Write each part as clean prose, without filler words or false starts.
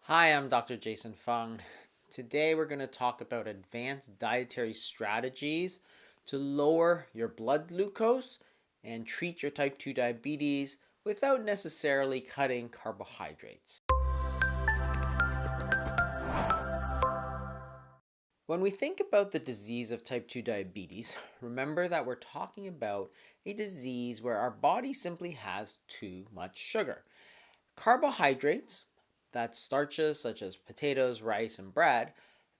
Hi, I'm Dr. Jason Fung. Today we're going to talk about advanced dietary strategies to lower your blood glucose and treat your type 2 diabetes without necessarily cutting carbohydrates. When we think about the disease of type 2 diabetes, remember that we're talking about a disease where our body simply has too much sugar. Carbohydrates, that's starches such as potatoes, rice, and bread,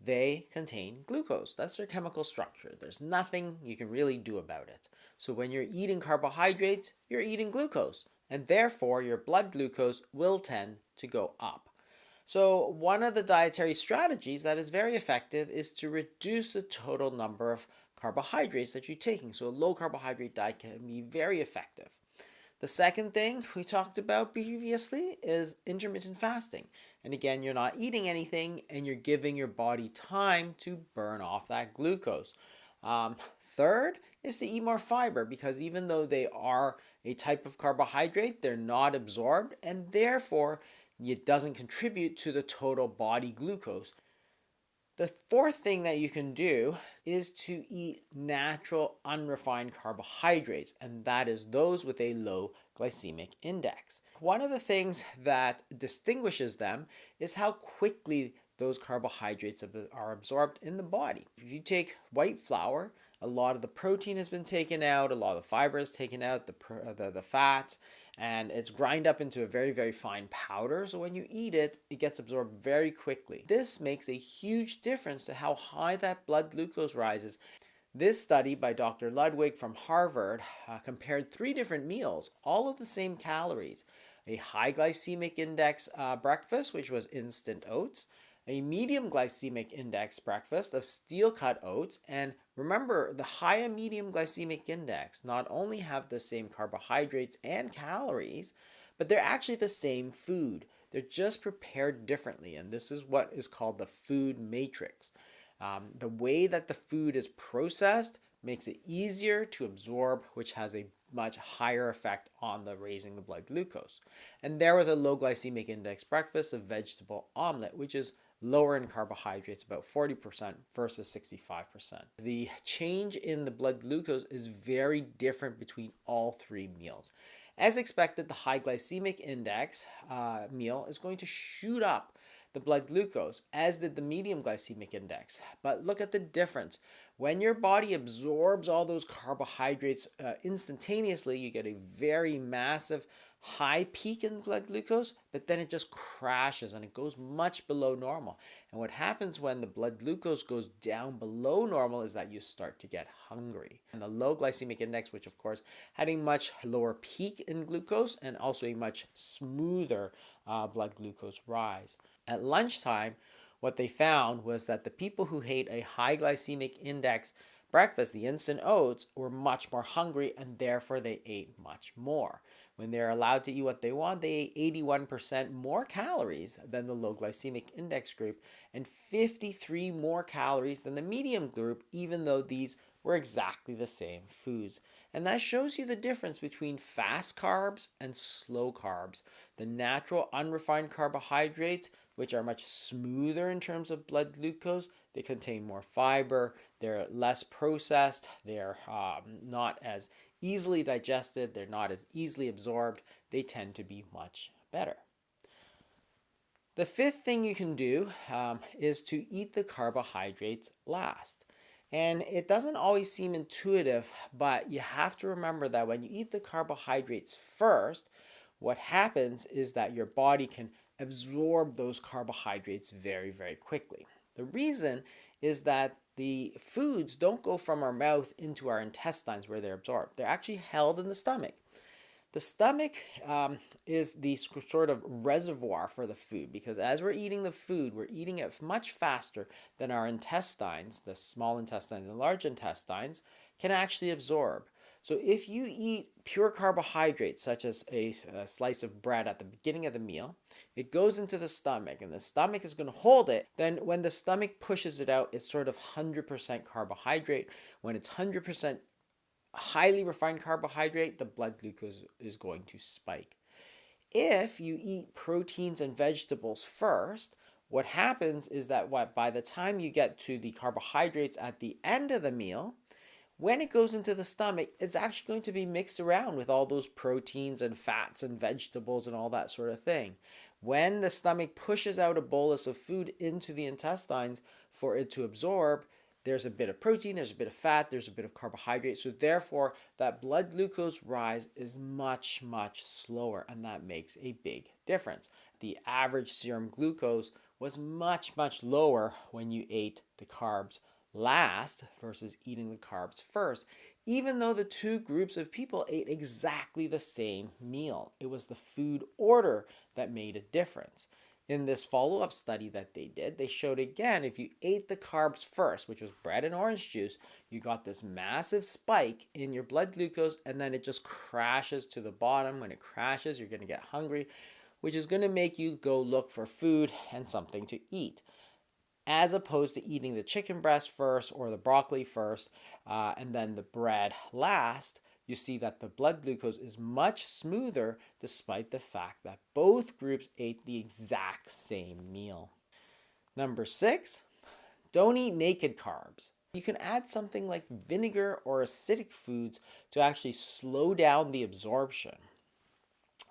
they contain glucose. That's their chemical structure. There's nothing you can really do about it. So when you're eating carbohydrates, you're eating glucose, and therefore your blood glucose will tend to go up. So one of the dietary strategies that is very effective is to reduce the total number of carbohydrates that you're taking. So a low carbohydrate diet can be very effective. The second thing we talked about previously is intermittent fasting. And again, you're not eating anything and you're giving your body time to burn off that glucose. Third is to eat more fiber, because even though they are a type of carbohydrate, they're not absorbed and therefore it doesn't contribute to the total body glucose. The fourth thing that you can do is to eat natural unrefined carbohydrates, and that is those with a low glycemic index. One of the things that distinguishes them is how quickly those carbohydrates are absorbed in the body. If you take white flour, a lot of the protein has been taken out, a lot of the fiber is taken out, the fats, and it's grind up into a very, very fine powder. So when you eat it, it gets absorbed very quickly. This makes a huge difference to how high that blood glucose rises. This study by Dr. Ludwig from Harvard compared 3 different meals, all of the same calories. A high glycemic index breakfast, which was instant oats, a medium glycemic index breakfast of steel cut oats, and remember, the high and medium glycemic index not only have the same carbohydrates and calories, but they're actually the same food. They're just prepared differently, and this is what is called the food matrix. The way that the food is processed makes it easier to absorb, which has a much higher effect on the raising the blood glucose. And there was a low glycemic index breakfast of vegetable omelet, which is lower in carbohydrates, about 40% versus 65%. The change in the blood glucose is very different between all 3 meals. As expected, the high glycemic index meal is going to shoot up the blood glucose, as did the medium glycemic index. But look at the difference. When your body absorbs all those carbohydrates instantaneously, you get a very massive high peak in blood glucose, but then it just crashes and it goes much below normal. And what happens when the blood glucose goes down below normal is that you start to get hungry. And the low glycemic index, which of course had a much lower peak in glucose and also a much smoother blood glucose rise. At lunchtime, what they found was that the people who ate a high glycemic index breakfast, the instant oats, were much more hungry and therefore they ate much more. When they're allowed to eat what they want, they ate 81% more calories than the low glycemic index group and 53 more calories than the medium group, even though these were exactly the same foods. And that shows you the difference between fast carbs and slow carbs. The natural unrefined carbohydrates, which are much smoother in terms of blood glucose, they contain more fiber, they're less processed, they're not as easily digested, they're not as easily absorbed, they tend to be much better. The fifth thing you can do is to eat the carbohydrates last. And it doesn't always seem intuitive, but you have to remember that when you eat the carbohydrates first, what happens is that your body can absorb those carbohydrates very, very quickly. The reason is that the foods don't go from our mouth into our intestines where they're absorbed. They're actually held in the stomach. The stomach is the sort of reservoir for the food, because as we're eating the food, we're eating it much faster than our intestines, the small intestines and large intestines, can actually absorb. So if you eat pure carbohydrates, such as a slice of bread at the beginning of the meal, it goes into the stomach and the stomach is going to hold it. Then when the stomach pushes it out, it's sort of 100% carbohydrate. When it's 100% highly refined carbohydrate, the blood glucose is going to spike. If you eat proteins and vegetables first, what happens is that by the time you get to the carbohydrates at the end of the meal, when it goes into the stomach, it's actually going to be mixed around with all those proteins and fats and vegetables and all that sort of thing. When the stomach pushes out a bolus of food into the intestines for it to absorb, there's a bit of protein, there's a bit of fat, there's a bit of carbohydrate. So therefore, that blood glucose rise is much, much slower, and that makes a big difference. The average serum glucose was much, much lower when you ate the carbs last versus eating the carbs first, even though the two groups of people ate exactly the same meal. It was the food order that made a difference. In this follow-up study that they did, they showed again if you ate the carbs first, which was bread and orange juice, you got this massive spike in your blood glucose, and then it just crashes to the bottom. When it crashes, you're going to get hungry, which is going to make you go look for food and something to eat, as opposed to eating the chicken breast first or the broccoli first and then the bread last. You see that the blood glucose is much smoother despite the fact that both groups ate the exact same meal. Number 6, don't eat naked carbs. You can add something like vinegar or acidic foods to actually slow down the absorption.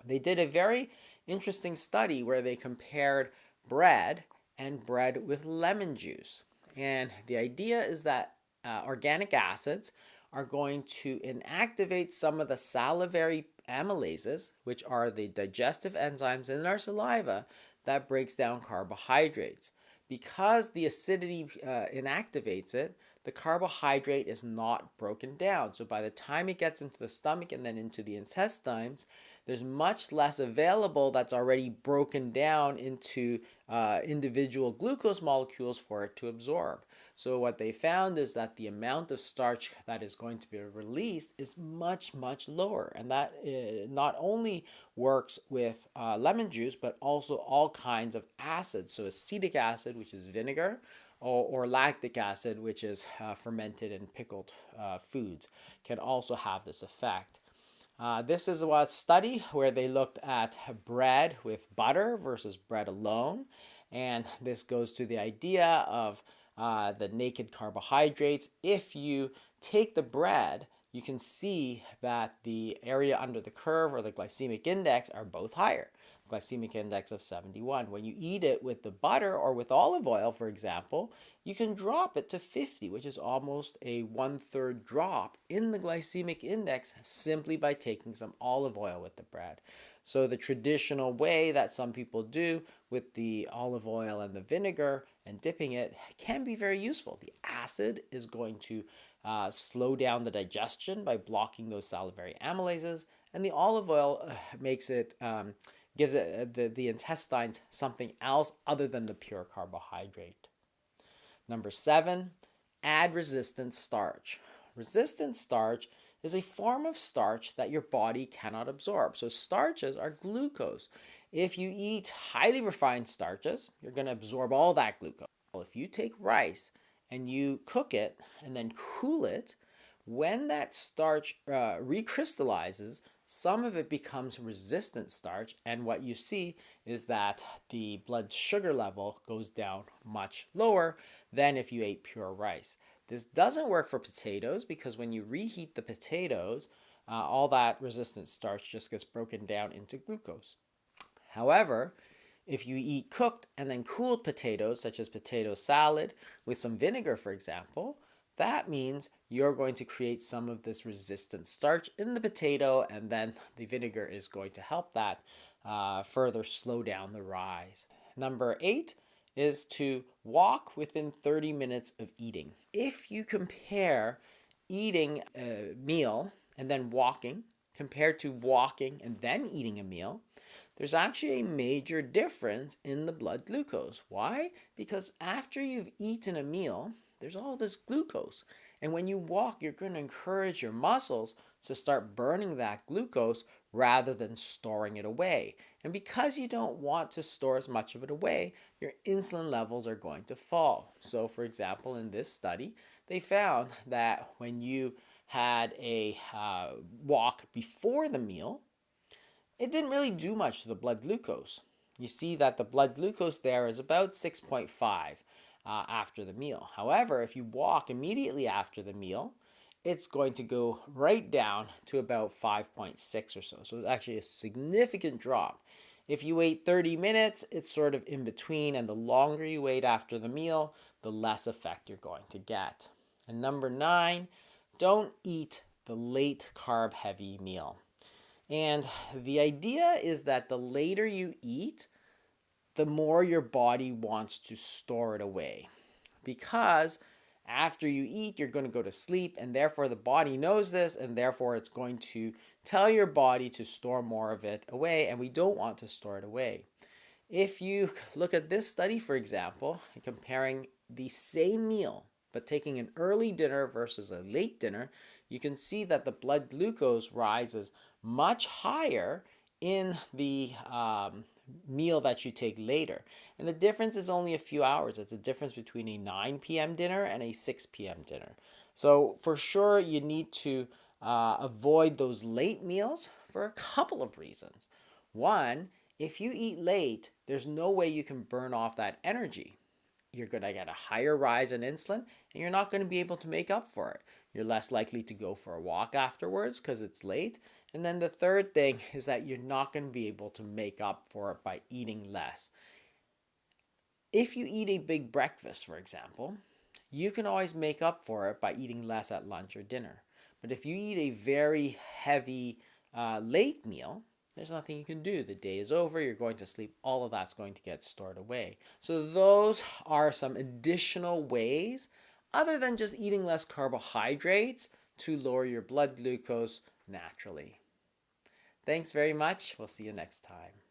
They did a very interesting study where they compared bread and bread with lemon juice. And the idea is that organic acids are going to inactivate some of the salivary amylases, which are the digestive enzymes in our saliva that breaks down carbohydrates. Because the acidity inactivates it, the carbohydrate is not broken down. So by the time it gets into the stomach and then into the intestines, there's much less available that's already broken down into individual glucose molecules for it to absorb. So what they found is that the amount of starch that is going to be released is much, much lower. And that not only works with lemon juice, but also all kinds of acids. So acetic acid, which is vinegar, or lactic acid, which is fermented and pickled foods, can also have this effect. This is a study where they looked at bread with butter versus bread alone. And this goes to the idea of the naked carbohydrates. If you take the bread, you can see that the area under the curve or the glycemic index are both higher. Glycemic index of 71. When you eat it with the butter or with olive oil, for example, you can drop it to 50, which is almost a 1/3 drop in the glycemic index simply by taking some olive oil with the bread. So the traditional way that some people do with the olive oil and the vinegar and dipping it can be very useful. The acid is going to slow down the digestion by blocking those salivary amylases, and the olive oil makes it gives it the intestines something else other than the pure carbohydrate. Number 7, add resistant starch. Resistant starch is a form of starch that your body cannot absorb. So starches are glucose. If you eat highly refined starches, you're going to absorb all that glucose. If you take rice and you cook it and then cool it, when that starch recrystallizes, some of it becomes resistant starch, and what you see is that the blood sugar level goes down much lower than if you ate pure rice. This doesn't work for potatoes because when you reheat the potatoes, all that resistant starch just gets broken down into glucose. However, if you eat cooked and then cooled potatoes, such as potato salad with some vinegar, for example, that means you're going to create some of this resistant starch in the potato, and then the vinegar is going to help that further slow down the rise. Number 8 is to walk within 30 minutes of eating. If you compare eating a meal and then walking compared to walking and then eating a meal, there's actually a major difference in the blood glucose. Why? Because after you've eaten a meal, there's all this glucose. And when you walk, you're going to encourage your muscles to start burning that glucose rather than storing it away. And because you don't want to store as much of it away, your insulin levels are going to fall. So, for example, in this study, they found that when you had a walk before the meal, it didn't really do much to the blood glucose. You see that the blood glucose there is about 6.5 after the meal. However, if you walk immediately after the meal, it's going to go right down to about 5.6 or so. So it's actually a significant drop. If you wait 30 minutes, it's sort of in between, and the longer you wait after the meal, the less effect you're going to get. And number 9, don't eat the late carb heavy meal. And the idea is that the later you eat, the more your body wants to store it away. Because after you eat, you're going to go to sleep, and therefore the body knows this, and therefore it's going to tell your body to store more of it away, and we don't want to store it away. If you look at this study, for example, comparing the same meal, but taking an early dinner versus a late dinner, you can see that the blood glucose rises much higher in the meal that you take later. And the difference is only a few hours. It's a difference between a 9 p.m. dinner and a 6 p.m. dinner. So for sure, you need to avoid those late meals for a couple of reasons. One, if you eat late, there's no way you can burn off that energy. You're going to get a higher rise in insulin, and you're not going to be able to make up for it. You're less likely to go for a walk afterwards because it's late. And then the third thing is that you're not going to be able to make up for it by eating less. If you eat a big breakfast, for example, you can always make up for it by eating less at lunch or dinner. But if you eat a very heavy late meal, there's nothing you can do. The day is over, you're going to sleep, all of that's going to get stored away. So those are some additional ways, other than just eating less carbohydrates, to lower your blood glucose naturally. Thanks very much. We'll see you next time.